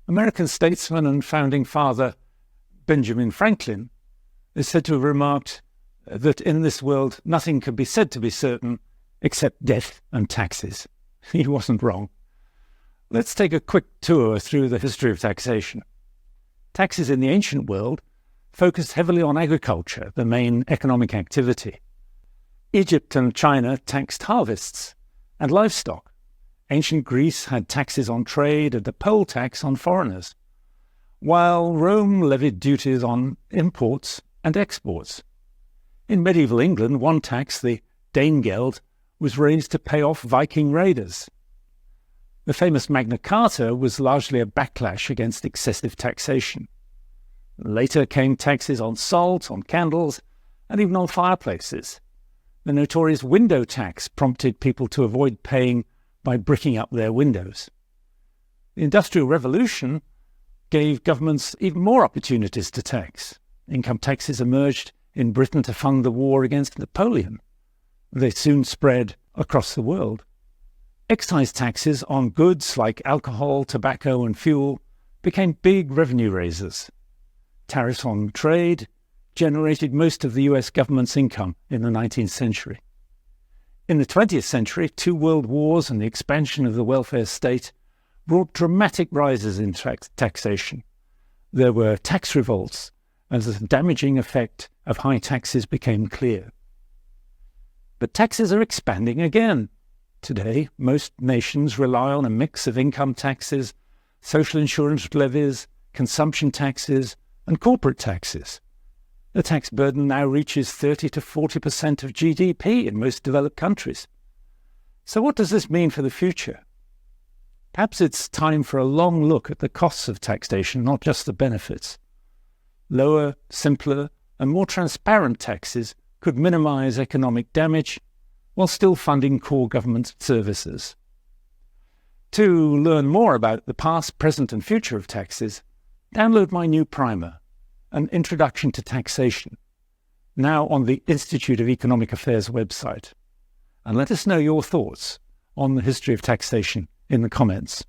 American statesman and founding father Benjamin Franklin is said to have remarked that in this world nothing can be said to be certain except death and taxes. He wasn't wrong. Let's take a quick tour through the history of taxation. Taxes in the ancient world focused heavily on agriculture, the main economic activity. Egypt and China taxed harvests and livestock. Ancient Greece had taxes on trade and a poll tax on foreigners, while Rome levied duties on imports and exports. In medieval England, one tax, the Danegeld, was raised to pay off Viking raiders. The famous Magna Carta was largely a backlash against excessive taxation. Later came taxes on salt, on candles, and even on fireplaces. The notorious window tax prompted people to avoid paying by bricking up their windows. The Industrial Revolution gave governments even more opportunities to tax. Income taxes emerged in Britain to fund the war against Napoleon. They soon spread across the world. Excise taxes on goods like alcohol, tobacco, and fuel became big revenue raisers. Tariffs on trade generated most of the US government's income in the 19th century. In the 20th century, 2 world wars and the expansion of the welfare state brought dramatic rises in taxation. There were tax revolts, as the damaging effect of high taxes became clear. But taxes are expanding again. Today, most nations rely on a mix of income taxes, social insurance levies, consumption taxes, and corporate taxes. The tax burden now reaches 30 to 40% of GDP in most developed countries. So what does this mean for the future? Perhaps it's time for a long look at the costs of taxation, not just the benefits. Lower, simpler, and more transparent taxes could minimize economic damage while still funding core government services. To learn more about the past, present, and future of taxes, download my new primer, An Introduction to Taxation, now on the Institute of Economic Affairs website. And let us know your thoughts on the history of taxation in the comments.